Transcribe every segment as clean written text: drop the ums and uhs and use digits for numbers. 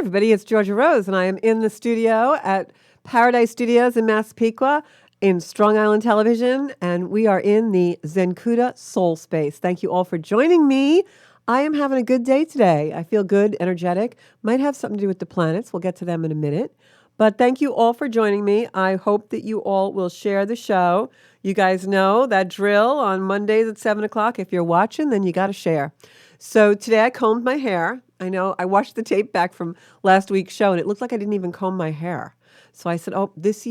everybody, it's Georgia Rose, and I am in the studio at Paradise Studios in Massapequa in Strong Island Television, and we are in the Zenkuda Soul Space. Thank you all for joining me. I am having a good day today. I feel good, energetic. Might have something to do with the planets. We'll get to them in a minute. But thank you all for joining me. I hope that you all will share the show. You guys know that drill on Mondays at 7 o'clock. If you're watching, then you got to share. So today I combed my hair. I know I watched the tape back from last week's show, and it looked like I didn't even comb my hair. So I said, "Oh, this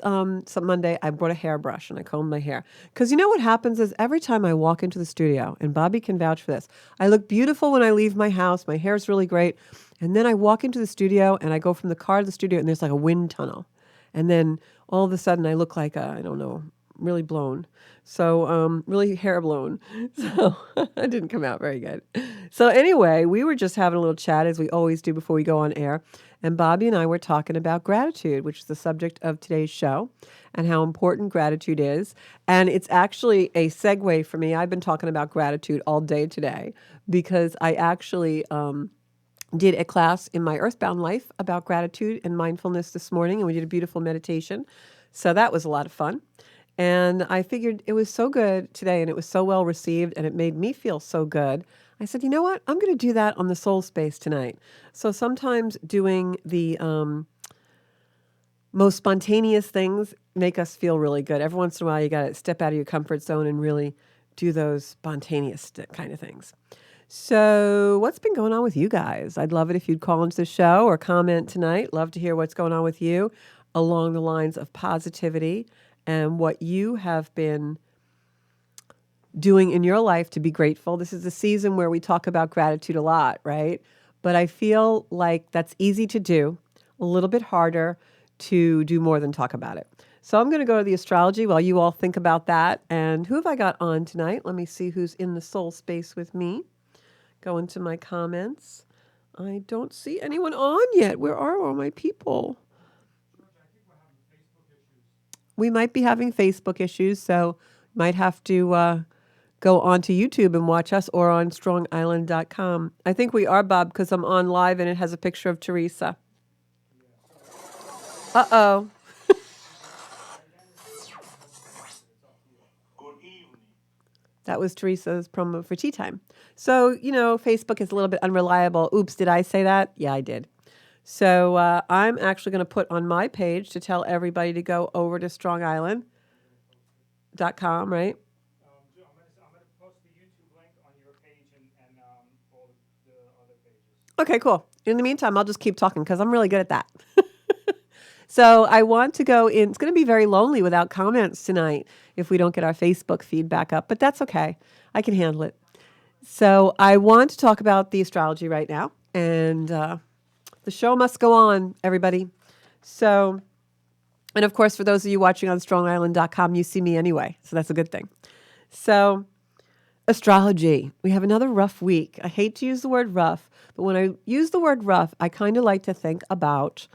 Monday, I brought a hairbrush and I combed my hair." Because you know what happens is every time I walk into the studio, and Bobby can vouch for this, I look beautiful when I leave my house. My hair's really great, and then I walk into the studio and I go from the car to the studio, and there's like a wind tunnel, and then all of a sudden I look like I don't know, really blown. So really hair blown. So it didn't come out very good. So anyway, we were just having a little chat as we always do before we go on air. And Bobby and I were talking about gratitude, which is the subject of today's show, and how important gratitude is. And it's actually a segue for me. I've been talking about gratitude all day today because I actually did a class in my Earthbound life about gratitude and mindfulness this morning, and we did a beautiful meditation. So that was a lot of fun. And I figured it was so good today, and it was so well received, and it made me feel so good. I said, you know what? I'm going to do that on the Soul Space tonight. So sometimes doing the most spontaneous things make us feel really good. Every once in a while, you got to step out of your comfort zone and really do those spontaneous kind of things. So what's been going on with you guys? I'd love it if you'd call into the show or comment tonight. Love to hear what's going on with you along the lines of positivity and what you have been doing in your life to be grateful. This is a season where we talk about gratitude a lot, right? But I feel like that's easy to do, a little bit harder to do more than talk about it. So I'm going to go to the astrology while you all think about that. And who have I got on tonight? Let me see who's in the soul space with me. Go into my comments. I don't see anyone on yet. Where are all my people? We might be having Facebook issues, so might have to go onto YouTube and watch us or on strongisland.com. I think we are, Bob, because I'm on live and it has a picture of Teresa. Uh-oh. That was Teresa's promo for tea time. So, you know, Facebook is a little bit unreliable. Oops, did I say that? Yeah, I did. So I'm actually going to put on my page to tell everybody to go over to strongisland.com, right? I'm going to post the YouTube link on your page and all the other pages. Okay, cool. In the meantime, I'll just keep talking because I'm really good at that. So I want to go in. It's going to be very lonely without comments tonight if we don't get our Facebook feed back up, but that's okay. I can handle it. So I want to talk about the astrology right now, and the show must go on, everybody. So, and of course, for those of you watching on strongisland.com, you see me anyway, so that's a good thing. So, astrology. We have another rough week. I hate to use the word rough, but when I use the word rough, I kind of like to think about,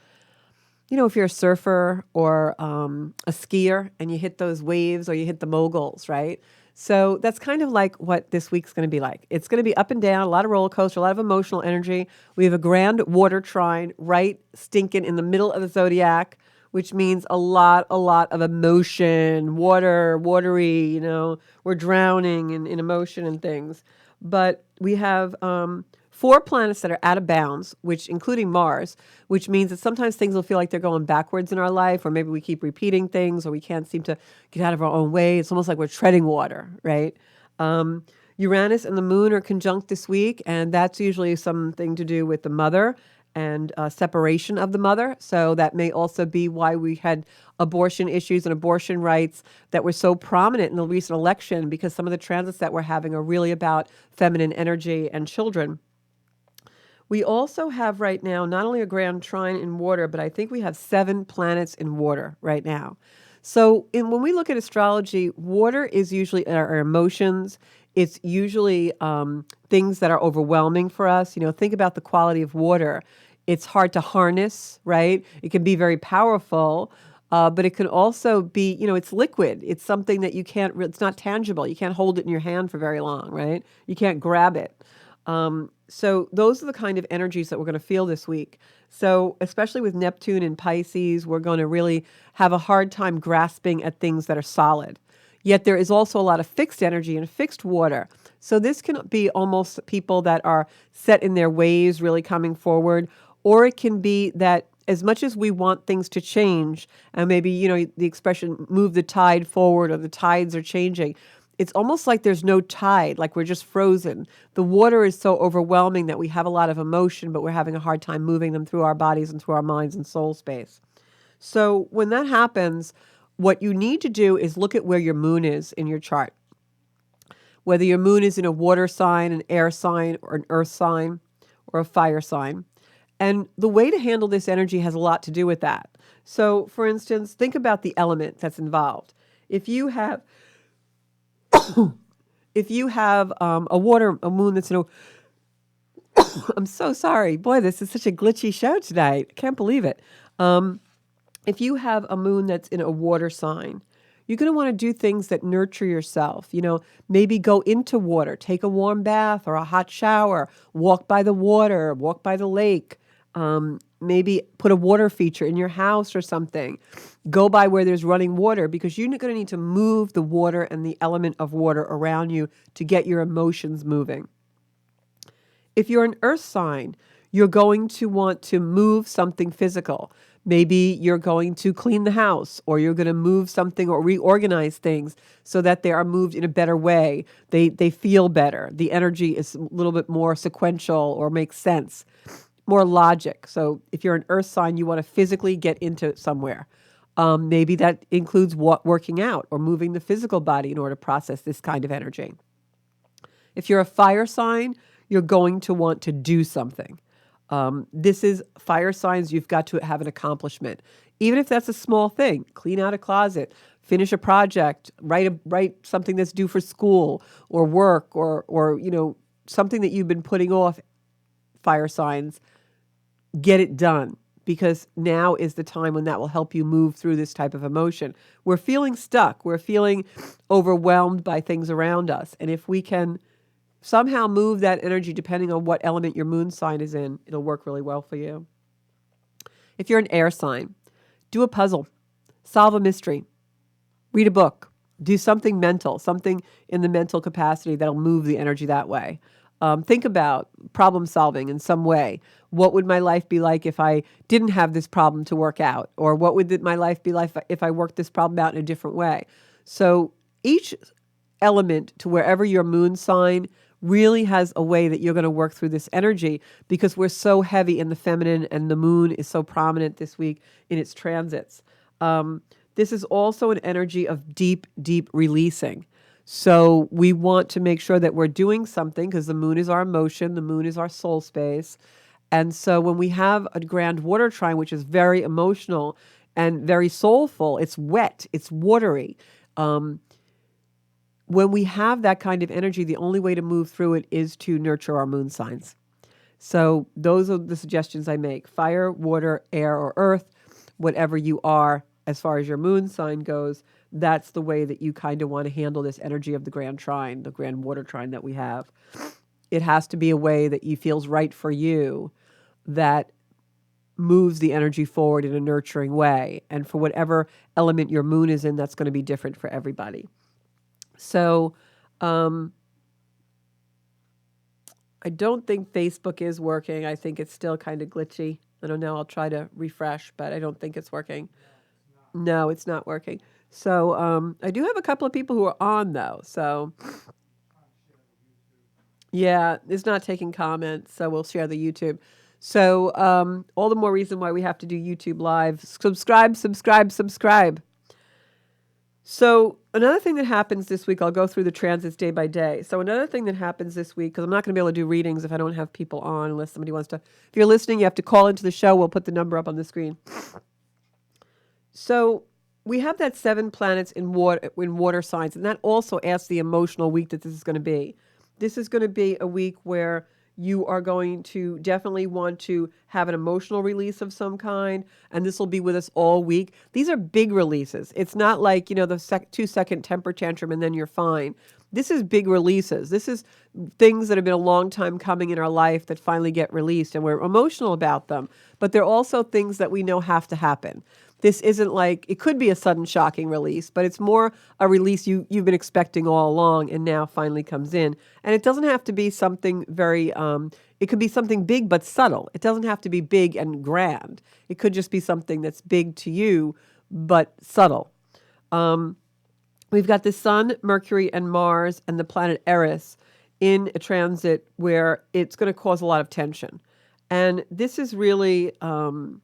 you know, if you're a surfer or a skier and you hit those waves or you hit the moguls, right? So that's kind of like what this week's going to be like. It's going to be up and down, a lot of roller coaster, a lot of emotional energy. We have a grand water trine right stinking in the middle of the zodiac, which means a lot of emotion, watery, you know, we're drowning in emotion and things. But we have 4 planets that are out of bounds, which including Mars, which means that sometimes things will feel like they're going backwards in our life, or maybe we keep repeating things, or we can't seem to get out of our own way. It's almost like we're treading water, right? Uranus and the moon are conjunct this week, and that's usually something to do with the mother and separation of the mother. So that may also be why we had abortion issues and abortion rights that were so prominent in the recent election, because some of the transits that we're having are really about feminine energy and children. We also have right now not only a grand trine in water, but I think we have 7 planets in water right now. So when we look at astrology, water is usually our emotions. It's usually things that are overwhelming for us. You know, think about the quality of water. It's hard to harness, right? It can be very powerful, but it can also be, you know, it's liquid. It's something that you can't, it's not tangible. You can't hold it in your hand for very long, right? You can't grab it. So those are the kind of energies that we're going to feel this week. So especially with Neptune and Pisces, we're going to really have a hard time grasping at things that are solid. Yet there is also a lot of fixed energy and fixed water. So this can be almost people that are set in their ways, really coming forward, or it can be that as much as we want things to change, and maybe, the expression move the tide forward or the tides are changing, it's almost like there's no tide, like we're just frozen. The water is so overwhelming that we have a lot of emotion, but we're having a hard time moving them through our bodies and through our minds and soul space. So when that happens, what you need to do is look at where your moon is in your chart. Whether your moon is in a water sign, an air sign, or an earth sign, or a fire sign. And the way to handle this energy has a lot to do with that. So, for instance, think about the element that's involved. If you have a moon that's in a, I'm so sorry. Boy, this is such a glitchy show tonight. I can't believe it. If you have a moon that's in a water sign, you're going to want to do things that nurture yourself. Maybe go into water, take a warm bath or a hot shower, walk by the water, walk by the lake. Maybe put a water feature in your house or something. Go by where there's running water, because you're going to need to move the water and the element of water around you to get your emotions moving. If you're an earth sign, you're going to want to move something physical. Maybe you're going to clean the house, or you're going to move something or reorganize things so that they are moved in a better way. They feel better. The energy is a little bit more sequential or makes sense, more logic. So if you're an earth sign, you want to physically get into somewhere. Maybe that includes working out or moving the physical body in order to process this kind of energy. If you're a fire sign, you're going to want to do something. This is fire signs. You've got to have an accomplishment, even if that's a small thing. Clean out a closet, finish a project, write something that's due for school or work, or something that you've been putting off. Fire signs, get it done, because now is the time when that will help you move through this type of emotion. We're feeling stuck. We're feeling overwhelmed by things around us, and if we can somehow move that energy depending on what element your moon sign is in, it'll work really well for you. If you're an air sign, do a puzzle, solve a mystery, read a book, do something mental, something in the mental capacity that'll move the energy that way. Think about problem solving in some way. What would my life be like if I didn't have this problem to work out? Or what would my life be like if I worked this problem out in a different way? So each element to wherever your moon sign really has a way that you're going to work through this energy, because we're so heavy in the feminine and the moon is so prominent this week in its transits. This is also an energy of deep, deep releasing. So we want to make sure that we're doing something, because the moon is our emotion, the moon is our soul space. And so when we have a grand water trine, which is very emotional and very soulful, it's wet, it's watery. When we have that kind of energy, the only way to move through it is to nurture our moon signs. So those are the suggestions I make: fire, water, air, or earth, whatever you are as far as your moon sign goes. That's the way that you kind of want to handle this energy of the grand trine, the grand water trine that we have. It has to be a way that feels right for you, that moves the energy forward in a nurturing way. And for whatever element your moon is in, that's going to be different for everybody. So I don't think Facebook is working. I think it's still kind of glitchy. I don't know. I'll try to refresh, but I don't think it's working. No, it's not working. So I do have a couple of people who are on, though. So yeah, it's not taking comments, so we'll share the YouTube. So all the more reason why we have to do YouTube Live. Subscribe, subscribe, subscribe. So another thing that happens this week, I'll go through the transits day by day. So another thing that happens this week, because I'm not going to be able to do readings if I don't have people on, unless somebody wants to. If you're listening, you have to call into the show. We'll put the number up on the screen. So we have that 7 planets in water signs, and that also asks the emotional week that this is going to be. This is going to be a week where you are going to definitely want to have an emotional release of some kind, and this will be with us all week. These are big releases. It's not like, the 2-second temper tantrum and then you're fine. this is big releases. This is things that have been a long time coming in our life that finally get released, and we're emotional about them. But they're also things that we know have to happen. This isn't like, it could be a sudden shocking release, but it's more a release you've been expecting all along and now finally comes in. And it doesn't have to be something very, it could be something big but subtle. It doesn't have to be big and grand. It could just be something that's big to you but subtle. We've got the Sun, Mercury, and Mars, and the planet Eris in a transit where it's going to cause a lot of tension. And this is really an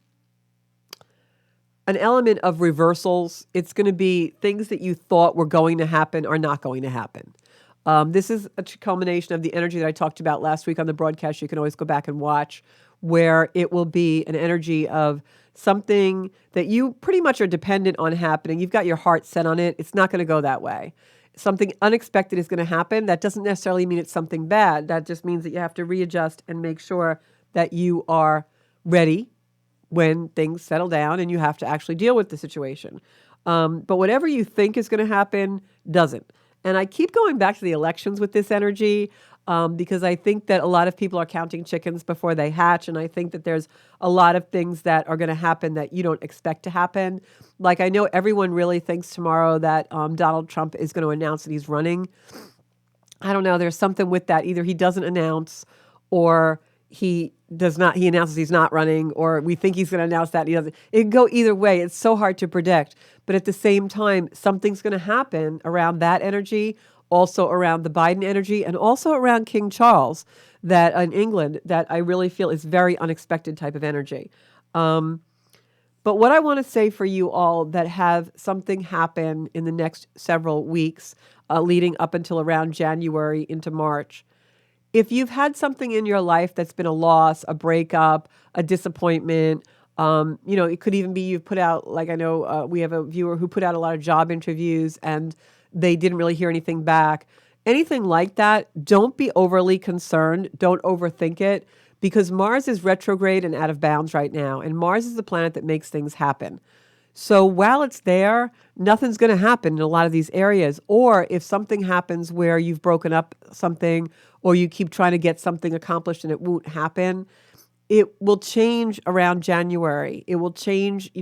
element of reversals. It's going to be things that you thought were going to happen are not going to happen. This is a culmination of the energy that I talked about last week on the broadcast. You can always go back and watch, where it will be an energy of something that you pretty much are dependent on happening. You've got your heart set on it. It's not going to go that way. Something unexpected is going to happen. That doesn't necessarily mean it's something bad. That just means that you have to readjust and make sure that you are ready when things settle down and you have to actually deal with the situation. But whatever you think is going to happen doesn't. And I keep going back to the elections with this energy because I think that a lot of people are counting chickens before they hatch. And I think that there's a lot of things that are going to happen that you don't expect to happen. Like, I know everyone really thinks tomorrow that Donald Trump is going to announce that he's running. I don't know. There's something with that. Either he doesn't announce, or he does not. He announces he's not running, or we think he's going to announce that he doesn't. It can go either way. It's so hard to predict. But at the same time, something's going to happen around that energy, also around the Biden energy, and also around King Charles, that in England, that I really feel is very unexpected type of energy. But what I want to say for you all that have something happen in the next several weeks, leading up until around January into March, if you've had something in your life that's been a loss, a breakup, a disappointment, it could even be you've put out, like I know we have a viewer who put out a lot of job interviews and they didn't really hear anything back. Anything like that, don't be overly concerned. Don't overthink it, because Mars is retrograde and out of bounds right now. And Mars is the planet that makes things happen. So while it's there, nothing's going to happen in a lot of these areas. Or if something happens where you've broken up something, or you keep trying to get something accomplished and it won't happen, it will change around January. It will change,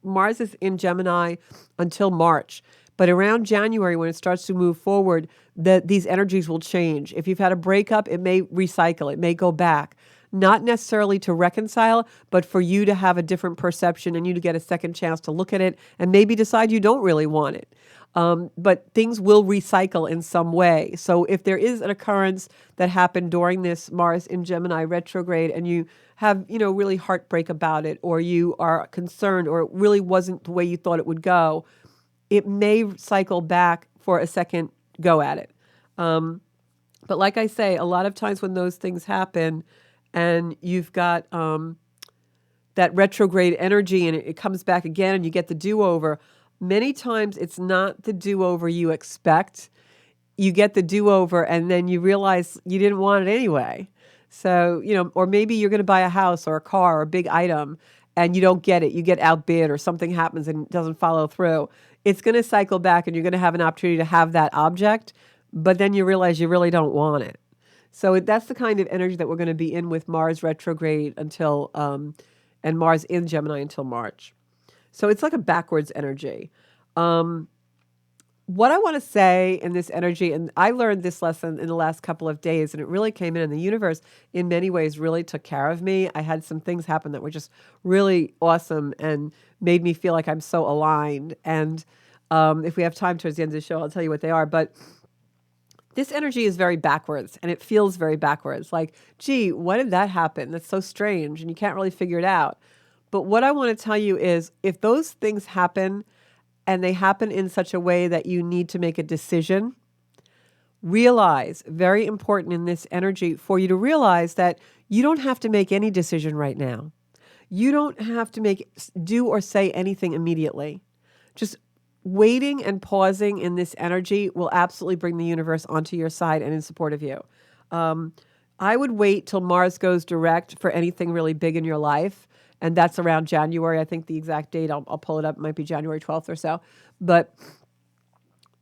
Mars is in Gemini until March. But around January, when it starts to move forward, these energies will change. If you've had a breakup, it may recycle. It may go back. Not necessarily to reconcile, but for you to have a different perception and you to get a second chance to look at it and maybe decide you don't really want it. But things will recycle in some way. So if there is an occurrence that happened during this Mars in Gemini retrograde and you have, really heartbreak about it, or you are concerned, or it really wasn't the way you thought it would go, it may cycle back for a second go at it. But like I say, a lot of times when those things happen and you've got that retrograde energy and it comes back again and you get the do-over, many times it's not the do-over you expect. You get the do-over and then you realize you didn't want it anyway. So, or maybe you're going to buy a house or a car or a big item and you don't get it. You get outbid or something happens and it doesn't follow through. It's going to cycle back and you're going to have an opportunity to have that object, but then you realize you really don't want it. So that's the kind of energy that we're going to be in with Mars retrograde until, and Mars in Gemini until March. So it's like a backwards energy. What I want to say in this energy, and I learned this lesson in the last couple of days, and it really came in, and the universe in many ways really took care of me. I had some things happen that were just really awesome and made me feel like I'm so aligned. And if we have time towards the end of the show, I'll tell you what they are. But this energy is very backwards, and it feels very backwards. Like, gee, why did that happen? That's so strange, and you can't really figure it out. But what I want to tell you is, if those things happen, and they happen in such a way that you need to make a decision, realize, very important in this energy, for you to realize that you don't have to make any decision right now. You don't have to do or say anything immediately. Just waiting and pausing in this energy will absolutely bring the universe onto your side and in support of you. I would wait till Mars goes direct for anything really big in your life. And that's around January. I think the exact date, I'll pull it up. It might be January 12th or so. But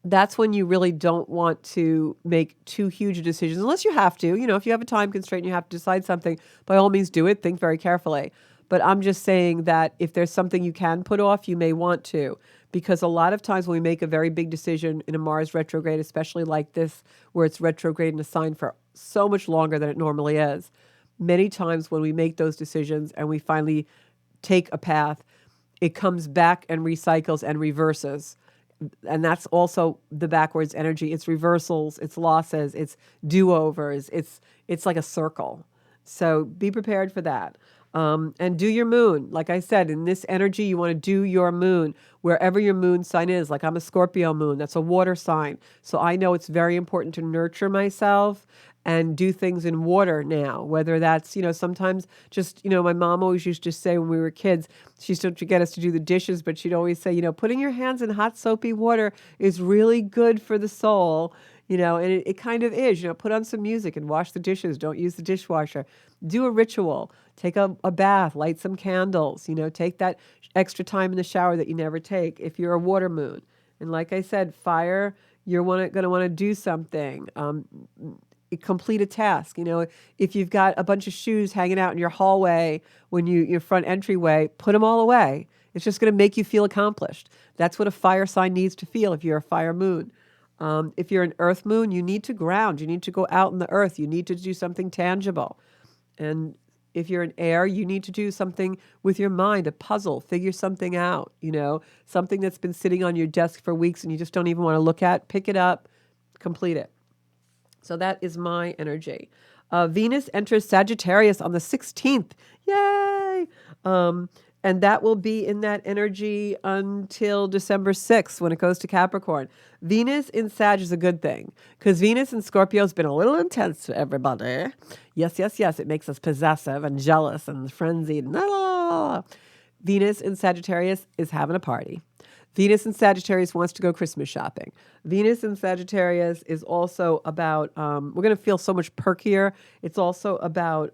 that's when you really don't want to make too huge decisions unless you have to. If you have a time constraint and you have to decide something, by all means do it. Think very carefully. But I'm just saying that if there's something you can put off, you may want to. Because a lot of times when we make a very big decision in a Mars retrograde, especially like this, where it's retrograde in a sign for so much longer than it normally is, many times when we make those decisions and we finally take a path, it comes back and recycles and reverses. And that's also the backwards energy. It's reversals, it's losses, it's do-overs. It's like a circle. So be prepared for that. And do your moon. Like I said, in this energy, you want to do your moon wherever your moon sign is. Like I'm a Scorpio moon, that's a water sign. So I know it's very important to nurture myself and do things in water now, whether that's, sometimes just, my mom always used to say when we were kids, she used to get us to do the dishes, but she'd always say, putting your hands in hot soapy water is really good for the soul, and it kind of is, put on some music and wash the dishes. Don't use the dishwasher. Do a ritual. Take a bath, light some candles, take that extra time in the shower that you never take if you're a water moon. And like I said, fire, you're going to want to do something. Complete a task. If you've got a bunch of shoes hanging out in your hallway your front entryway, put them all away. It's just going to make you feel accomplished. That's what a fire sign needs to feel if you're a fire moon. If you're an earth moon, you need to ground. You need to go out in the earth. You need to do something tangible. And if you're an air, you need to do something with your mind, a puzzle, figure something out, something that's been sitting on your desk for weeks and you just don't even want to look at, pick it up, complete it. So that is my energy. Venus enters Sagittarius on the 16th. Yay! And that will be in that energy until December 6th when it goes to Capricorn. Venus in Sag is a good thing because Venus in Scorpio has been a little intense for everybody. Yes, yes, yes. It makes us possessive and jealous and frenzied. Venus in Sagittarius is having a party. Venus in Sagittarius wants to go Christmas shopping. Venus in Sagittarius is also about, we're going to feel so much perkier. It's also about,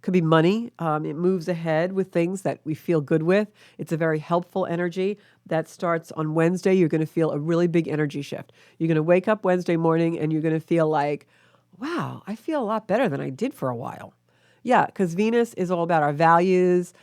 could be money. It moves ahead with things that we feel good with. It's a very helpful energy that starts on Wednesday. You're going to feel a really big energy shift. You're going to wake up Wednesday morning and you're going to feel like, wow, I feel a lot better than I did for a while. Yeah, because Venus is all about our values.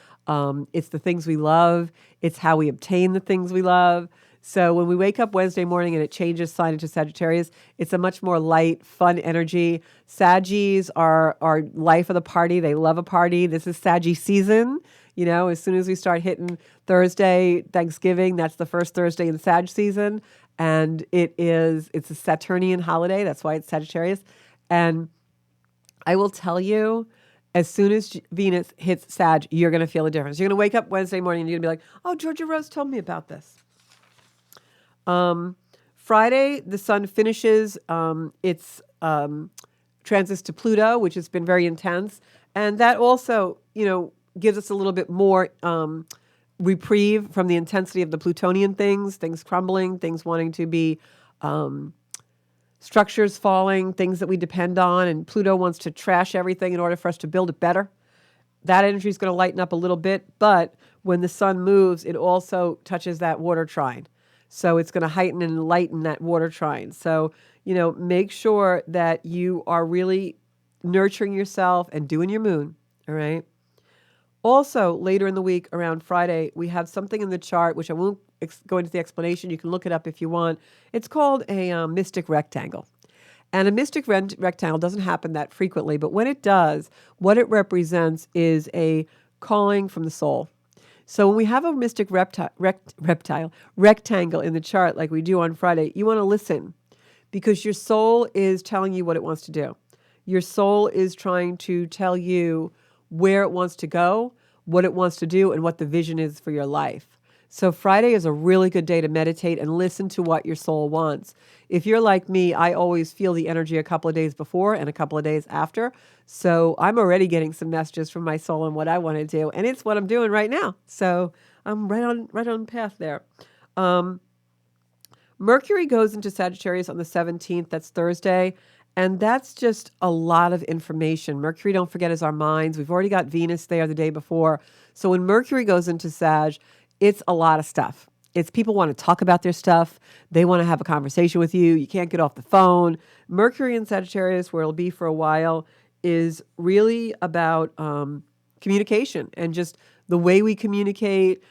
It's the things we love. It's how we obtain the things we love. So when we wake up Wednesday morning and it changes sign into Sagittarius, it's a much more light, fun energy. Saggies are life of the party. They love a party. This is Saggy season. As soon as we start hitting Thursday, Thanksgiving, that's the first Thursday in Sag season. And it's a Saturnian holiday. That's why it's Sagittarius. And I will tell you, as soon as Venus hits Sag, you're going to feel a difference. You're going to wake up Wednesday morning and you're going to be like, oh, Georgia Rose told me about this. Friday, the sun finishes its transits to Pluto, which has been very intense. And that also, gives us a little bit more reprieve from the intensity of the Plutonian things crumbling, things wanting to be structures falling, things that we depend on, and Pluto wants to trash everything in order for us to build it better. That energy is going to lighten up a little bit, but when the sun moves, it also touches that water trine. So it's going to heighten and lighten that water trine. So, make sure that you are really nurturing yourself and doing your moon, all right? Also, later in the week, around Friday, we have something in the chart, which I won't go into the explanation. You can look it up if you want. It's called a mystic rectangle. And a mystic rectangle doesn't happen that frequently, but when it does, what it represents is a calling from the soul. So when we have a mystic rectangle in the chart like we do on Friday, you want to listen because your soul is telling you what it wants to do. Your soul is trying to tell you where it wants to go, what it wants to do, and what the vision is for your life. So Friday is a really good day to meditate and listen to what your soul wants. If you're like me, I always feel the energy a couple of days before and a couple of days after. So I'm already getting some messages from my soul on what I want to do, and it's what I'm doing right now. So I'm right on path there. Mercury goes into Sagittarius on the 17th. That's Thursday. And that's just a lot of information. Mercury, don't forget, is our minds. We've already got Venus there the day before. So when Mercury goes into Sag, it's a lot of stuff. It's people want to talk about their stuff. They want to have a conversation with you. You can't get off the phone. Mercury in Sagittarius, where it'll be for a while, is really about communication and just the way we communicate,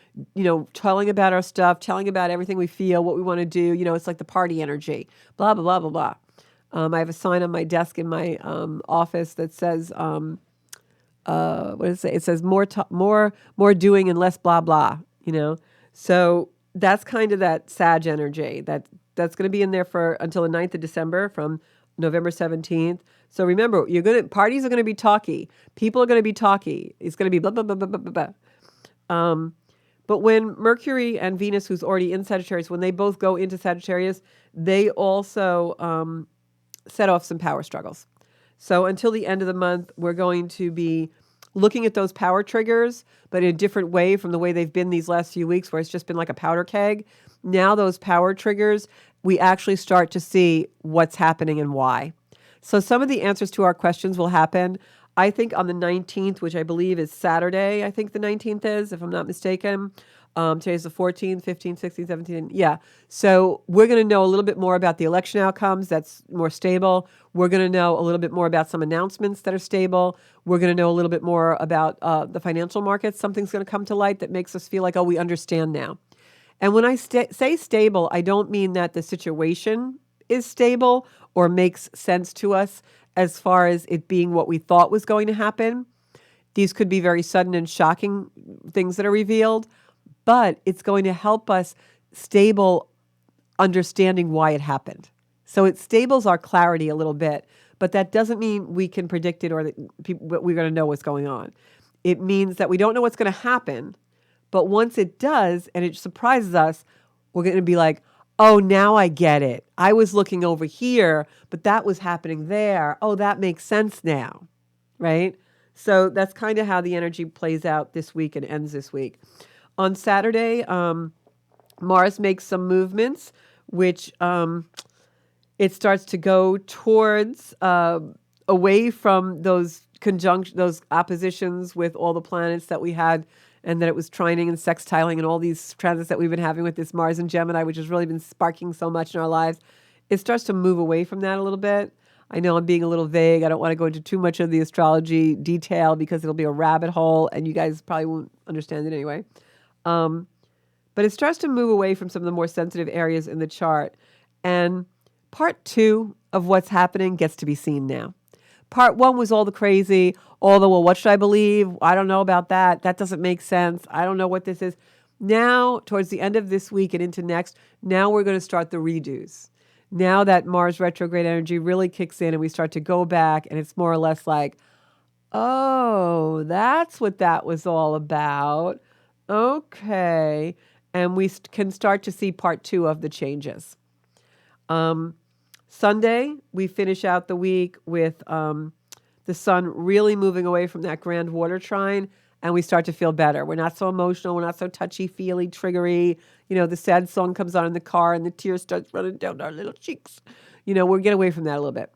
telling about our stuff, telling about everything we feel, what we want to do. It's like the party energy, blah, blah, blah, blah, blah. I have a sign on my desk in my office that says, what does it say? It says more doing and less blah, blah. So that's kind of that Sag energy that's going to be in there for until the 9th of December from November 17th. So remember, parties are going to be talky. People are going to be talky. It's going to be blah, blah, blah, blah, blah, blah, blah. But when Mercury and Venus, who's already in Sagittarius, when they both go into Sagittarius, they also set off some power struggles. So until the end of the month, we're going to be looking at those power triggers, but in a different way from the way they've been these last few weeks, where it's just been like a powder keg. Now those power triggers, we actually start to see what's happening and why. So some of the answers to our questions will happen, I think, on the 19th, which I believe is Saturday. I think the 19th is, if I'm not mistaken. Today's the 14th, 15th, 16th, 17th. Yeah. So we're going to know a little bit more about the election outcomes. That's more stable. We're going to know a little bit more about some announcements that are stable. We're going to know a little bit more about the financial markets. Something's going to come to light that makes us feel like, oh, we understand now. And when I say stable, I don't mean that the situation is stable or makes sense to us as far as it being what we thought was going to happen. These could be very sudden and shocking things that are revealed, but it's going to help us stable understanding why it happened. So it stables our clarity a little bit, but that doesn't mean we can predict it or that we're going to know what's going on. It means that we don't know what's going to happen, but once it does and it surprises us, we're going to be like, oh, now I get it. I was looking over here, but that was happening there. Oh, that makes sense now, right? So that's kind of how the energy plays out this week and ends this week. On Saturday, Mars makes some movements, which it starts to go towards away from those oppositions with all the planets that we had, and that it was trining and sextiling and all these transits that we've been having with this Mars and Gemini, which has really been sparking so much in our lives. It starts to move away from that a little bit. I know I'm being a little vague. I don't want to go into too much of the astrology detail because it'll be a rabbit hole and you guys probably won't understand it anyway. But it starts to move away from some of the more sensitive areas in the chart. And part 2 of what's happening gets to be seen now. Part 1 was all the crazy, all the, well, what should I believe? I don't know about that. That doesn't make sense. I don't know what this is. Now, towards the end of this week and into next, now we're going to start the redos. Now that Mars retrograde energy really kicks in and we start to go back, and it's more or less like, oh, that's what that was all about. Okay. And we can start to see part 2 of the changes. Sunday, we finish out the week with the sun really moving away from that grand water trine, and we start to feel better. We're not so emotional. We're not so touchy-feely, triggery. The sad song comes on in the car, and the tears start running down our little cheeks. We'll get away from that a little bit.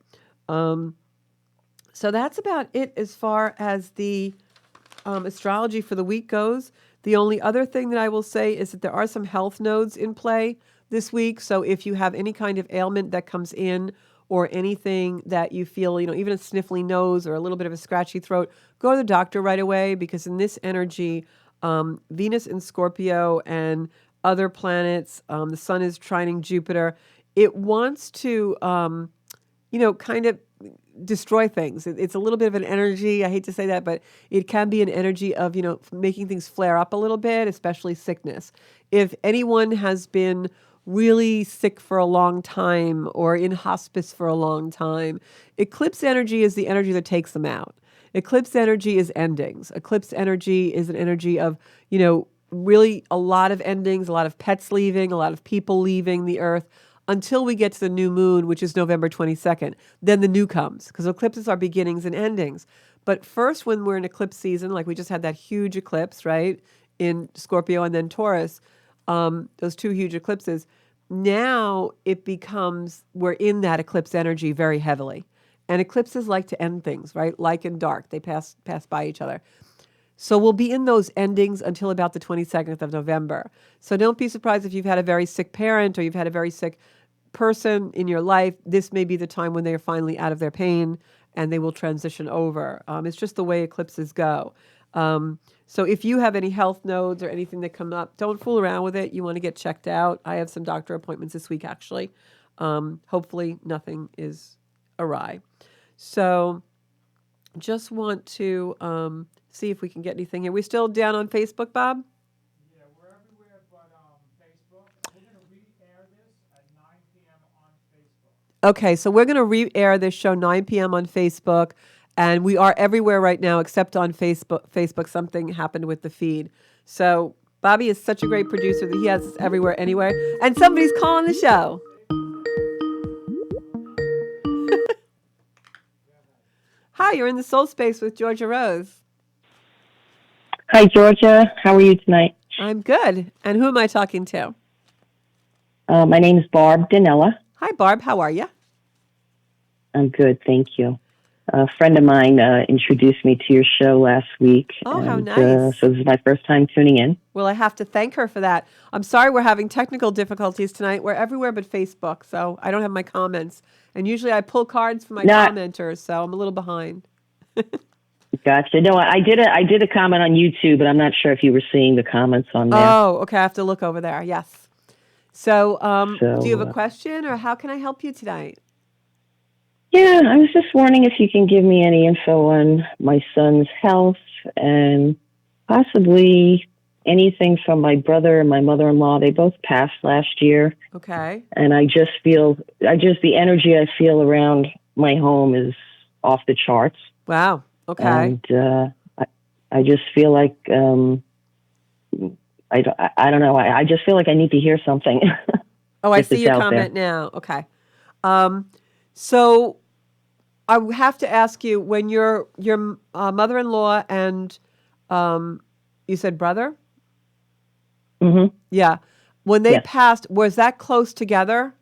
So that's about it as far as the astrology for the week goes. The only other thing that I will say is that there are some health nodes in play this week. So if you have any kind of ailment that comes in or anything that you feel, even a sniffly nose or a little bit of a scratchy throat, go to the doctor right away, because in this energy, Venus in Scorpio and other planets, the sun is trining Jupiter. It wants to, kind of destroy things. It's a little bit of an energy. I hate to say that, but it can be an energy of, making things flare up a little bit, especially sickness. If anyone has been really sick for a long time or in hospice for a long time, eclipse energy is the energy that takes them out. Eclipse energy is endings. Eclipse energy is an energy of, really a lot of endings, a lot of pets leaving, a lot of people leaving the earth, until we get to the new moon, which is November 22nd. Then the new comes, because eclipses are beginnings and endings. But first, when we're in eclipse season, like we just had that huge eclipse, right, in Scorpio and then Taurus, those 2 huge eclipses, now it becomes, we're in that eclipse energy very heavily. And eclipses like to end things, right? Light and dark, they pass by each other. So we'll be in those endings until about the 22nd of November. So don't be surprised if you've had a very sick parent or you've had a very sick person in your life. This may be the time when they are finally out of their pain and they will transition over. It's just the way eclipses go. So if you have any health nodes or anything that come up, don't fool around with it. You want to get checked out. I have some doctor appointments this week, actually. Hopefully nothing is awry. So just want to see if we can get anything here. We still down on Facebook, Bob? Yeah, we're everywhere but Facebook. We're going to re-air this at 9 p.m. on Facebook. Okay, so we're going to re-air this show 9 p.m. on Facebook, and we are everywhere right now except on Facebook. Something happened with the feed. So Bobby is such a great producer that he has us everywhere anyway. And somebody's calling the show. Hi, you're in the Soul Space with Georgia Rose. Hi, Georgia. How are you tonight? I'm good. And who am I talking to? My name is Barb Danella. Hi, Barb. How are you? I'm good, thank you. A friend of mine introduced me to your show last week. Oh, how and, nice. So this is my first time tuning in. Well, I have to thank her for that. I'm sorry we're having technical difficulties tonight. We're everywhere but Facebook, so I don't have my comments. And usually I pull cards for my commenters, so I'm a little behind. Gotcha. No, I did a comment on YouTube, but I'm not sure if you were seeing the comments on there. Oh, okay. I have to look over there. Yes. So, do you have a question, or how can I help you tonight? Yeah, I was just wondering if you can give me any info on my son's health and possibly anything from my brother and my mother-in-law. They both passed last year. Okay. And the energy I feel around my home is off the charts. Wow. Okay. And I just feel like, I don't know. I just feel like I need to hear something. Oh, I see your comment now. Okay. So I have to ask you, when your mother-in-law and you said brother? Mm-hmm. Yeah. When they passed, was that close together?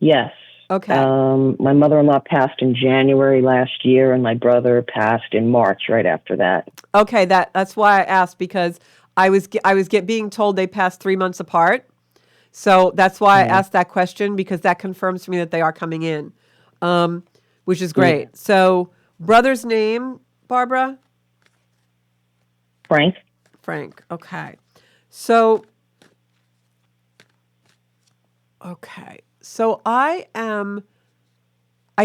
Yes. Okay. My mother-in-law passed in January last year, and my brother passed in March right after that. Okay, that's why I asked, because I was being told they passed 3 months apart. So that's why I asked that question, because that confirms for me that they are coming in, which is great. Yeah. So brother's name, Barbara? Frank. Frank. Okay. So, okay. So I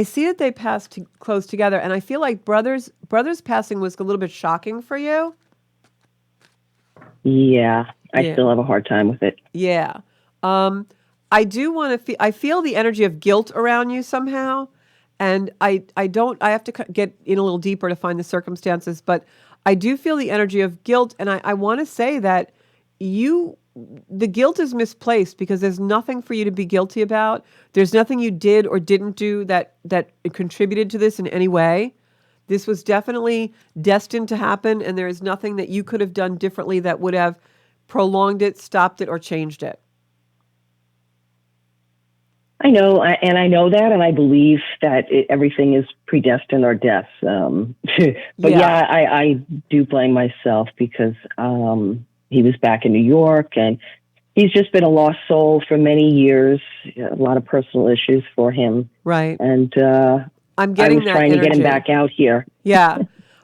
see that they passed close together, and I feel like brother's passing was a little bit shocking for you. Yeah. I still have a hard time with it. Yeah. I do want to I feel the energy of guilt around you somehow. And I have to get in a little deeper to find the circumstances, but I do feel the energy of guilt. And I want to say that the guilt is misplaced, because there's nothing for you to be guilty about. There's nothing you did or didn't do that contributed to this in any way. This was definitely destined to happen, and there is nothing that you could have done differently that would have prolonged it, stopped it, or changed it. I know, and I know that, and I believe that everything is predestined or death. But I do blame myself, because he was back in New York, and he's just been a lost soul for many years. A lot of personal issues for him, right? And I'm getting that trying energy. to get him back out here. Yeah.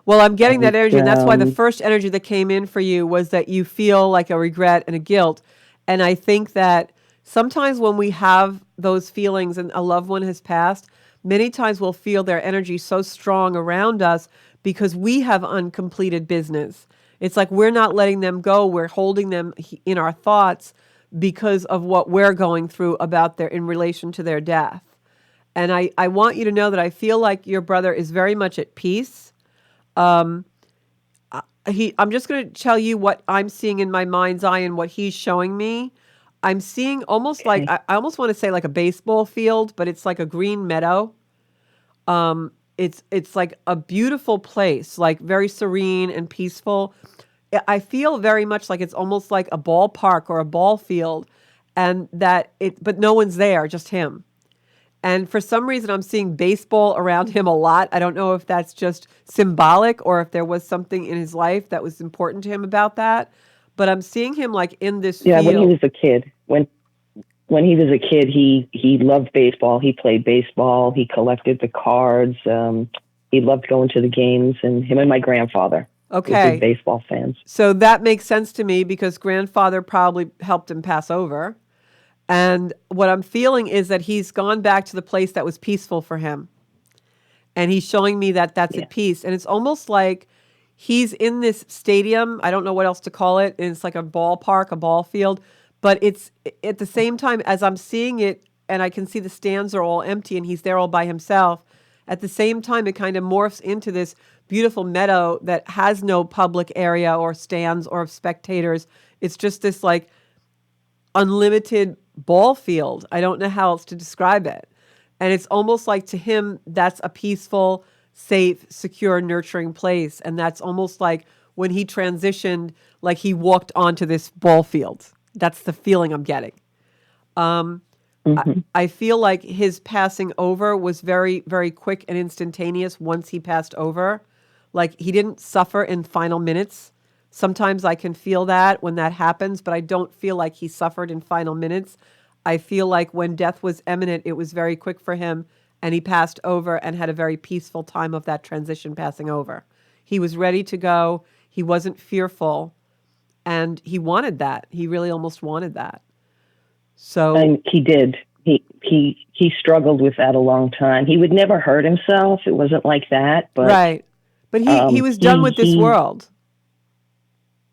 Well, I'm getting that energy, and that's why the first energy that came in for you was that you feel like a regret and a guilt. And I think that sometimes when we have those feelings and a loved one has passed, many times we'll feel their energy so strong around us because we have uncompleted business. It's like we're not letting them go. We're holding them in our thoughts because of what we're going through in relation to their death. And I want you to know that I feel like your brother is very much at peace. I'm just going to tell you what I'm seeing in my mind's eye and what he's showing me. I'm seeing almost like, I almost want to say like a baseball field, but it's like a green meadow. It's like a beautiful place, like very serene and peaceful. I feel very much like it's almost like a ballpark or a ball field, and but no one's there, just him. And for some reason, I'm seeing baseball around him a lot. I don't know if that's just symbolic or if there was something in his life that was important to him about that. But I'm seeing him like in this Yeah, when he field. was a kid, when he was a kid, he loved baseball. He played baseball. He collected the cards. He loved going to the games, and him and my grandfather were big Okay. baseball fans. So that makes sense to me because grandfather probably helped him pass over. And what I'm feeling is that he's gone back to the place that was peaceful for him. And he's showing me that that's Yeah. at peace. And it's almost like he's in this stadium. I don't know what else to call it. And it's like a ballpark, a ball field. But it's at the same time as I'm seeing it, and I can see the stands are all empty and he's there all by himself. At the same time, it kind of morphs into this beautiful meadow that has no public area or stands or spectators. It's just this like unlimited ball field. I don't know how else to describe it. And it's almost like to him, that's a peaceful, safe, secure, nurturing place. And that's almost like when he transitioned, like he walked onto this ball field. That's the feeling I'm getting. I feel like his passing over was very, very quick and instantaneous once he passed over. Like he didn't suffer in final minutes. Sometimes I can feel that when that happens, but I don't feel like he suffered in final minutes. I feel like when death was imminent, it was very quick for him and he passed over and had a very peaceful time of that transition passing over. He was ready to go. He wasn't fearful and he wanted that. He really almost wanted that. So, And he did. He struggled with that a long time. He would never hurt himself. It wasn't like that, but right. But he was done with this he world.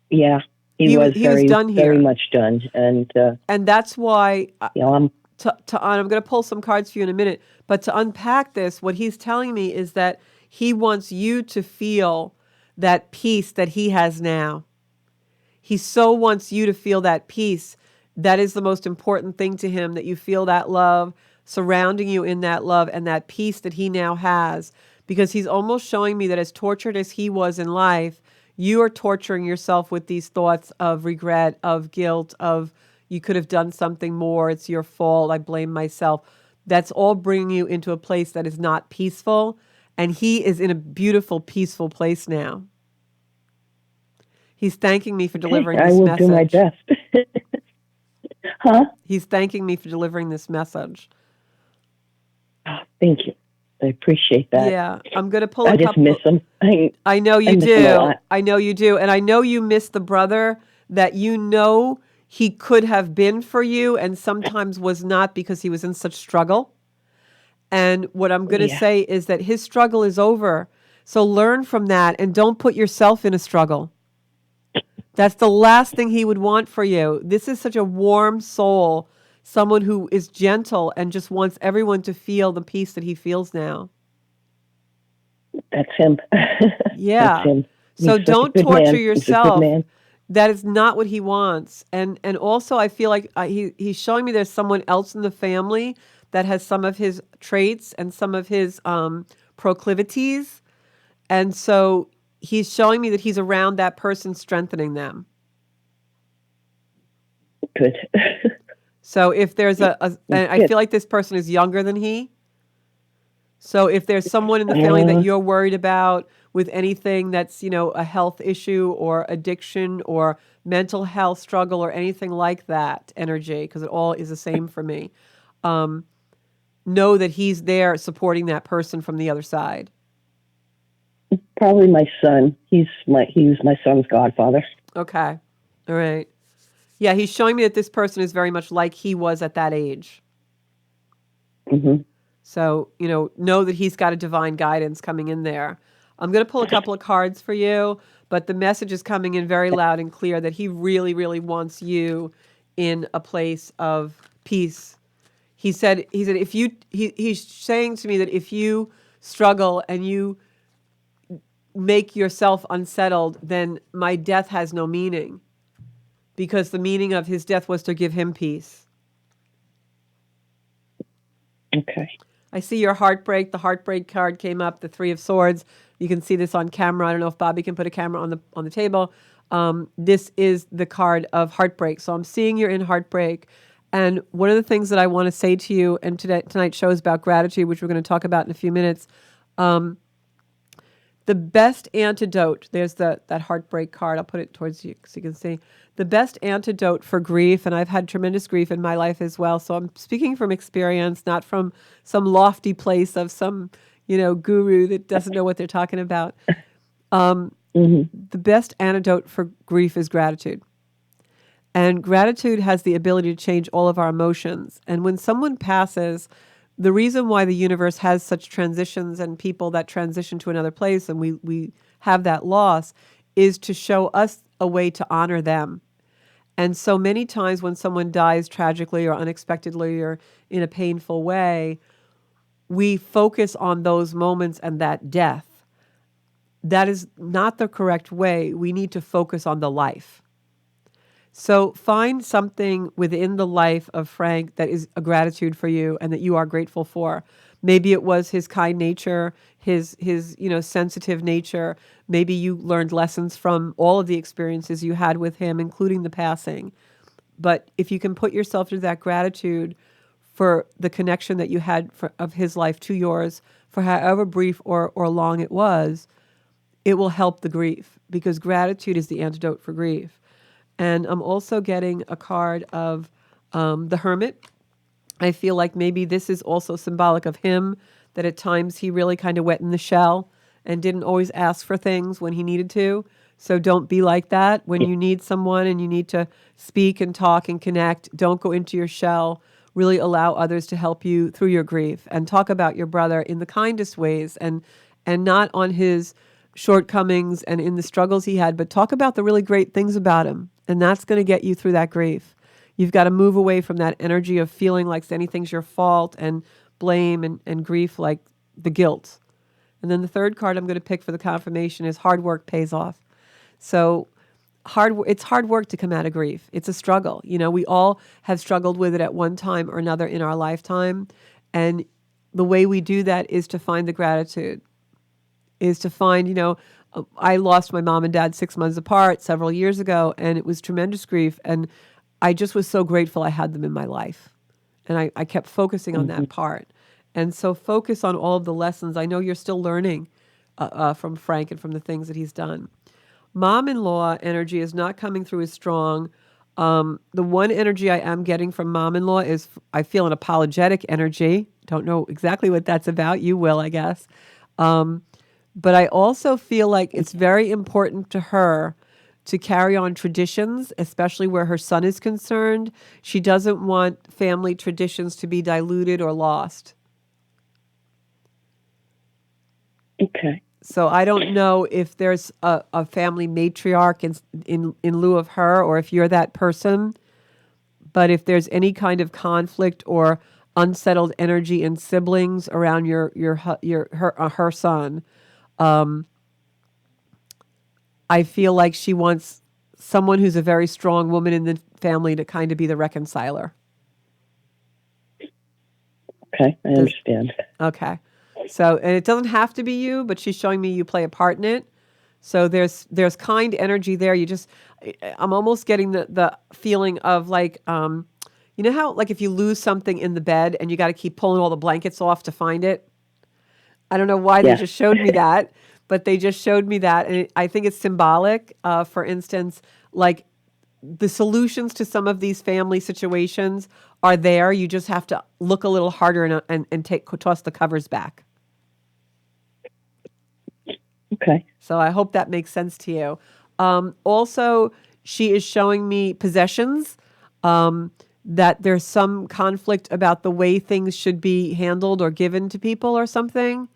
yeah, he He was was he was done very here. much done. And And that's why I'm I'm going to pull some cards for you in a minute, but to unpack this, what he's telling me is that he wants you to feel that peace that he has now. He so wants you to feel that peace. That is the most important thing to him, that you feel that love surrounding you in that love and that peace that he now has. Because he's almost showing me that as tortured as he was in life, you are torturing yourself with these thoughts of regret, of guilt, of you could have done something more, it's your fault, I blame myself. That's all bringing you into a place that is not peaceful. And he is in a beautiful, peaceful place now. He's thanking me for delivering I this will do my message. best. Huh? He's thanking me for delivering this message. Oh, thank you. I appreciate that. Yeah, I'm going to pull I a just couple. miss him. I know you miss him a do. lot. I know you do. And I know you miss the brother that you know he could have been for you and sometimes was not because he was in such struggle. And what I'm going to Yeah. say is that his struggle is over. So learn from that and don't put yourself in a struggle. That's the last thing he would want for you. This is such a warm soul, someone who is gentle and just wants everyone to feel the peace that he feels now. That's him. Yeah. That's him. So He's such a don't good torture man. He's a good yourself. man. That is not what he wants. And also I feel like he's showing me there's someone else in the family that has some of his traits and some of his proclivities. And so he's showing me that he's around that person, strengthening them. Good. So if there's and I Good. feel like this person is younger than he. So if there's someone in the family that you're worried about with anything that's, a health issue or addiction or mental health struggle or anything like that energy, because it all is the same for me, know that he's there supporting that person from the other side. Probably my son. He was my son's godfather. Okay. All right. Yeah, he's showing me that this person is very much like he was at that age. Mm-hmm. So, know that he's got a divine guidance coming in there. I'm going to pull a couple of cards for you, but the message is coming in very loud and clear that he really, really wants you in a place of peace. He said if you, he's saying to me that if you struggle and you make yourself unsettled, then my death has no meaning, because the meaning of his death was to give him peace. Okay. I see your heartbreak. The heartbreak card came up, the Three of Swords. You can see this on camera. I don't know if Bobby can put a camera on the table. This is the card of heartbreak. So I'm seeing you're in heartbreak. And one of the things that I want to say to you, and tonight's show is about gratitude, which we're going to talk about in a few minutes. The best antidote, there's that heartbreak card. I'll put it towards you so you can see. The best antidote for grief, and I've had tremendous grief in my life as well, so I'm speaking from experience, not from some lofty place of some, guru that doesn't know what they're talking about. The best antidote for grief is gratitude. And gratitude has the ability to change all of our emotions. And when someone passes, the reason why the universe has such transitions and people that transition to another place and we have that loss is to show us a way to honor them. And so many times when someone dies tragically or unexpectedly or in a painful way, we focus on those moments and that death. That is not the correct way. We need to focus on the life. So find something within the life of Frank that is a gratitude for you and that you are grateful for. Maybe it was his kind nature, his sensitive nature. Maybe you learned lessons from all of the experiences you had with him, including the passing. But if you can put yourself into that gratitude for the connection that you had of his life to yours, for however brief or long it was, it will help the grief, because gratitude is the antidote for grief. And I'm also getting a card of the Hermit. I feel like maybe this is also symbolic of him, that at times he really kind of wet in the shell and didn't always ask for things when he needed to. So don't be like that. When you need someone and you need to speak and talk and connect, don't go into your shell. Really allow others to help you through your grief, and talk about your brother in the kindest ways, and not on his shortcomings and in the struggles he had, but talk about the really great things about him. And that's going to get you through that grief. You've got to move away from that energy of feeling like anything's your fault and blame and grief like the guilt. And then the third card I'm going to pick for the confirmation is hard work pays off. So it's hard work to come out of grief. It's a struggle. We all have struggled with it at one time or another in our lifetime. And the way we do that is to find the gratitude, is to find, I lost my mom and dad 6 months apart several years ago, and it was tremendous grief. And I just was so grateful I had them in my life. And I kept focusing on that part. And so focus on all of the lessons. I know you're still learning from Frank and from the things that he's done. Mom-in-law energy is not coming through as strong. The one energy I am getting from mom-in-law is I feel an apologetic energy. Don't know exactly what that's about. You will, I guess. But I also feel like it's very important to her to carry on traditions, especially where her son is concerned. She doesn't want family traditions to be diluted or lost. Okay. So I don't know if there's a family matriarch in lieu of her, or if you're that person. But if there's any kind of conflict or unsettled energy in siblings around her son, I feel like she wants someone who's a very strong woman in the family to kind of be the reconciler. Okay, I understand. Okay. So, and it doesn't have to be you, but she's showing me you play a part in it. So there's kind energy there. I'm almost getting the feeling of like, you know how like if you lose something in the bed and you got to keep pulling all the blankets off to find it? I don't know why they just showed me that, but they just showed me that. And I think it's symbolic. For instance, like the solutions to some of these family situations are there. You just have to look a little harder and toss the covers back. Okay. So I hope that makes sense to you. Also, she is showing me possessions, that there's some conflict about the way things should be handled or given to people or something.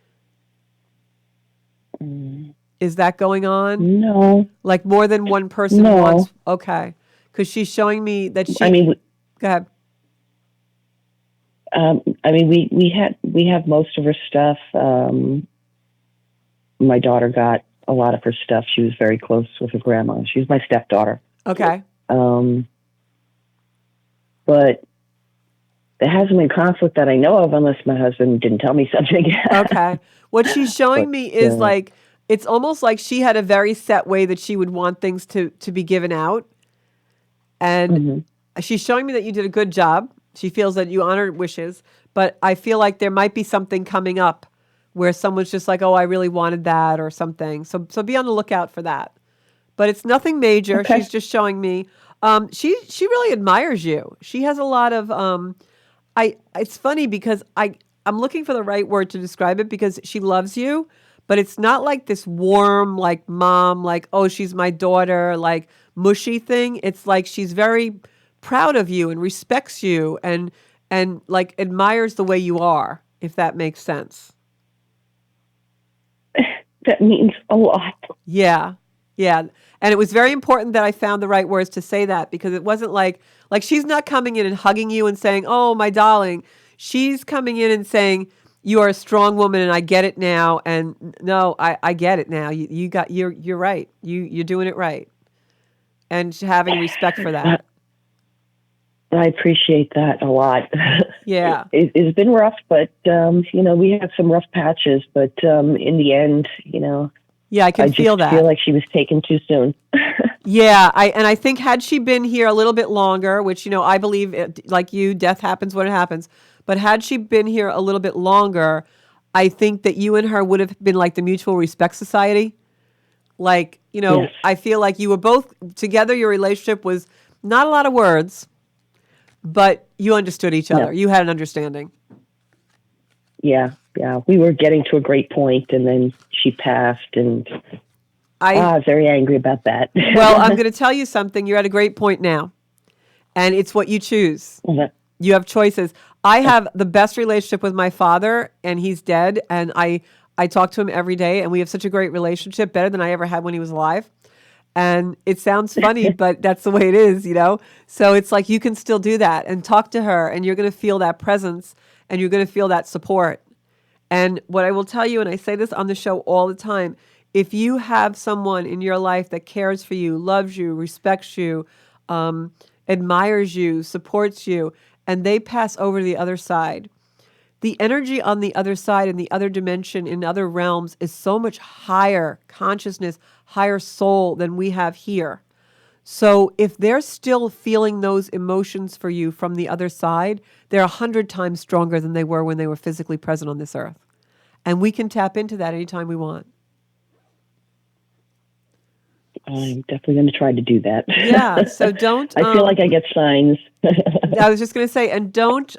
Is that going on? No. Like more than one person No. wants? Okay. Because she's showing me that she... go ahead. We have most of her stuff. My daughter got a lot of her stuff. She was very close with her grandma. She's my stepdaughter. Okay. But there hasn't been conflict that I know of, unless my husband didn't tell me something. Okay. What she's showing me is like, it's almost like she had a very set way that she would want things to be given out. And she's showing me that you did a good job. She feels that you honored wishes, but I feel like there might be something coming up where someone's just like, oh, I really wanted that or something. So be on the lookout for that. But it's nothing major. Okay. She's just showing me. She really admires you. She has a lot of it's funny because I'm looking for the right word to describe it because she loves you, but it's not like this warm like mom like oh she's my daughter like mushy thing. It's like she's very proud of you and respects you and like admires the way you are, if that makes sense. That means a lot. Yeah. Yeah. And it was very important that I found the right words to say that because it wasn't like she's not coming in and hugging you and saying, "Oh, my darling." She's coming in and saying, "You are a strong woman and I get it now." And no, I get it now. You're right. You're doing it right. And having respect for that. I appreciate that a lot. Yeah. It's been rough, but we had some rough patches, but in the end, Yeah, I can feel that. I feel like she was taken too soon. Yeah, I think had she been here a little bit longer, which I believe like you, death happens when it happens, but had she been here a little bit longer, I think that you and her would have been like the Mutual Respect Society. Like, Yes. I feel like you were both together. Your relationship was not a lot of words, but you understood each other. No. You had an understanding. Yeah. We were getting to a great point, and then she passed, and I was very angry about that. Well, I'm going to tell you something. You're at a great point now, and it's what you choose. You have choices. I have the best relationship with my father, and he's dead, and I talk to him every day, and we have such a great relationship, better than I ever had when he was alive. And it sounds funny, but that's the way it is, So it's like you can still do that and talk to her, and you're going to feel that presence, and you're going to feel that support. And what I will tell you, and I say this on the show all the time, if you have someone in your life that cares for you, loves you, respects you, admires you, supports you, and they pass over to the other side, the energy on the other side, in the other dimension, in other realms, is so much higher consciousness, higher soul than we have here. So if they're still feeling those emotions for you from the other side, they're 100 times stronger than they were when they were physically present on this earth. And we can tap into that anytime we want. I'm definitely going to try to do that. Yeah, so don't... I feel like I get signs. I was just going to say, and don't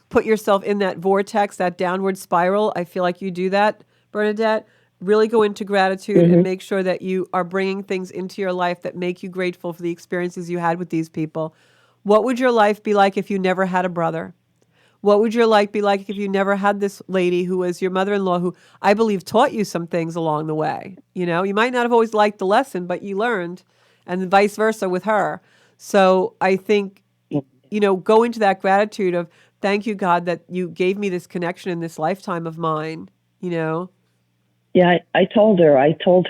put yourself in that vortex, that downward spiral. I feel like you do that, Bernadette. Really go into gratitude and make sure that you are bringing things into your life that make you grateful for the experiences you had with these people. What would your life be like if you never had a brother? What would your life be like if you never had this lady who was your mother-in-law who I believe taught you some things along the way? You might not have always liked the lesson, but you learned, and vice versa with her. So I think, go into that gratitude of, thank you, God, that you gave me this connection in this lifetime of mine, Yeah, I told her, I thanked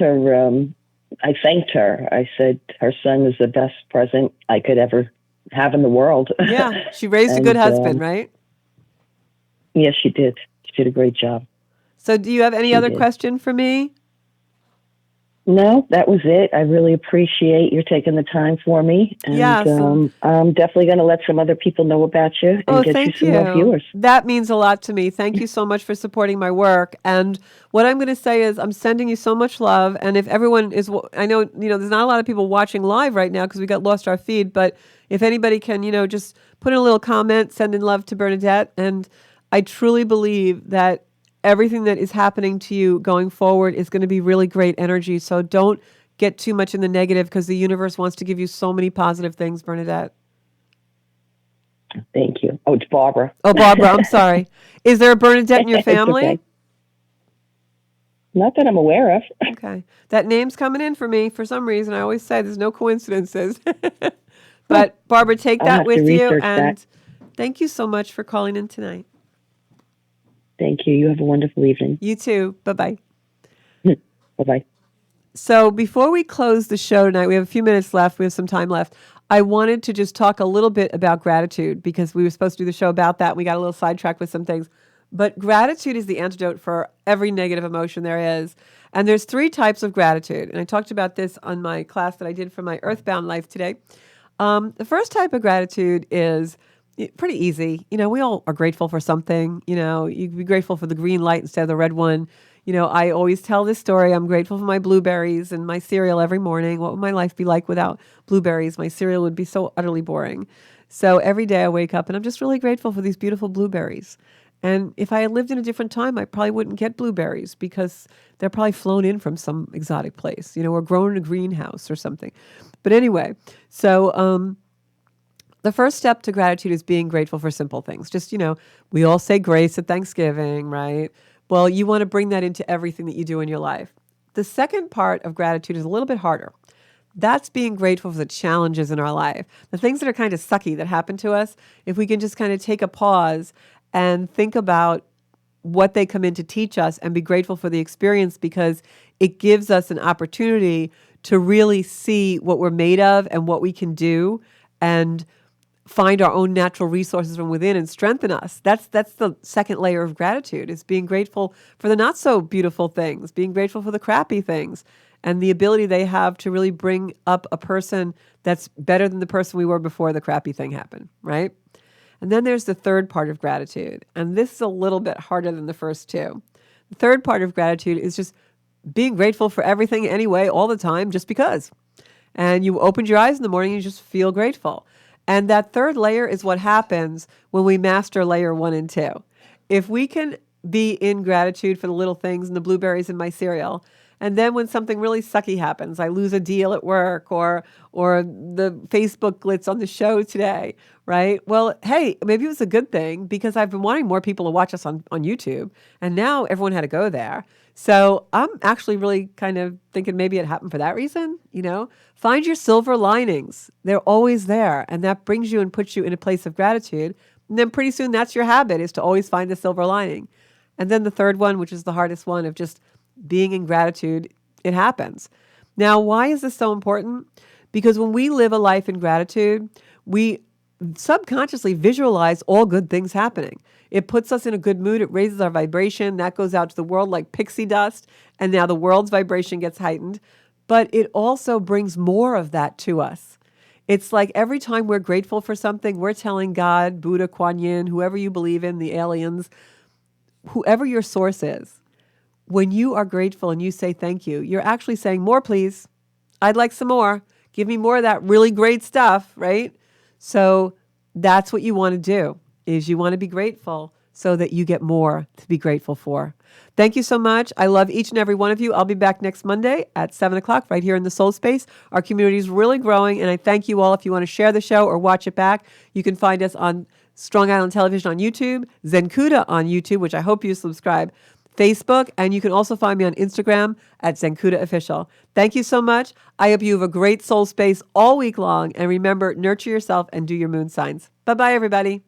her. I said her son is the best present I could ever have in the world. Yeah, she raised a good husband, right? Yes, she did. She did a great job. So do you have any other question for me? No, that was it. I really appreciate your taking the time for me. And yes, I'm definitely going to let some other people know about you and get you some more viewers. That means a lot to me. Thank you so much for supporting my work. And what I'm going to say is I'm sending you so much love. And if everyone is, I know, there's not a lot of people watching live right now because we got lost our feed. But if anybody can, just put in a little comment, send in love to Bernadette. And I truly believe that everything that is happening to you going forward is going to be really great energy. So don't get too much in the negative because the universe wants to give you so many positive things, Bernadette. Thank you. Oh, it's Barbara. Oh, Barbara, I'm sorry. Is there a Bernadette in your family? Okay. Not that I'm aware of. Okay. That name's coming in for me for some reason. I always say there's no coincidences. But Barbara, take that with you. And thank you so much for calling in tonight. Thank you. You have a wonderful evening. You too. Bye-bye. Bye-bye. So before we close the show tonight, we have a few minutes left. We have some time left. I wanted to just talk a little bit about gratitude because we were supposed to do the show about that. We got a little sidetracked with some things. But gratitude is the antidote for every negative emotion there is. And there's 3 types of gratitude. And I talked about this on my class that I did for my Earthbound life today. The first type of gratitude is pretty easy. We all are grateful for something. You can be grateful for the green light instead of the red one. I always tell this story. I'm grateful for my blueberries and my cereal every morning. What would my life be like without blueberries? My cereal would be so utterly boring. So every day I wake up and I'm just really grateful for these beautiful blueberries. And if I had lived in a different time, I probably wouldn't get blueberries because they're probably flown in from some exotic place, or grown in a greenhouse or something. But anyway, so the first step to gratitude is being grateful for simple things. Just, we all say grace at Thanksgiving, right? Well, you want to bring that into everything that you do in your life. The second part of gratitude is a little bit harder. That's being grateful for the challenges in our life, the things that are kind of sucky that happen to us. If we can just kind of take a pause and think about what they come in to teach us and be grateful for the experience, because it gives us an opportunity to really see what we're made of and what we can do and find our own natural resources from within and strengthen us. That's the second layer of gratitude, is being grateful for the not so beautiful things, being grateful for the crappy things, and the ability they have to really bring up a person that's better than the person we were before the crappy thing happened, right? And then there's the third part of gratitude, and this is a little bit harder than the first two. The third part of gratitude is just being grateful for everything anyway, all the time, just because. And you opened your eyes in the morning, and you just feel grateful. And that third layer is what happens when we master layer 1 and 2. If we can be in gratitude for the little things and the blueberries in my cereal, and then when something really sucky happens, I lose a deal at work or the Facebook glitz on the show today, right? Well, hey, maybe it was a good thing because I've been wanting more people to watch us on YouTube, and now everyone had to go there. So I'm actually really kind of thinking maybe it happened for that reason, Find your silver linings. They're always there, and that brings you and puts you in a place of gratitude. And then pretty soon that's your habit, is to always find the silver lining. And then the third one, which is the hardest one, of just being in gratitude, it happens. Now, why is this so important? Because when we live a life in gratitude, we subconsciously visualize all good things happening. It puts us in a good mood. It raises our vibration. That goes out to the world like pixie dust. And now the world's vibration gets heightened. But it also brings more of that to us. It's like every time we're grateful for something, we're telling God, Buddha, Kuan Yin, whoever you believe in, the aliens, whoever your source is, when you are grateful and you say thank you, you're actually saying, more, please. I'd like some more. Give me more of that really great stuff, right? So that's what you want to do, is you want to be grateful so that you get more to be grateful for. Thank you so much. I love each and every one of you. I'll be back next Monday at 7 o'clock right here in the Soul Space. Our community is really growing, and I thank you all. If you want to share the show or watch it back, you can find us on Strong Island Television on YouTube, Zenkuda on YouTube, which I hope you subscribe, Facebook, and you can also find me on Instagram at Zenkuda Official. Thank you so much. I hope you have a great soul space all week long, and remember, nurture yourself and do your moon signs. Bye-bye, everybody.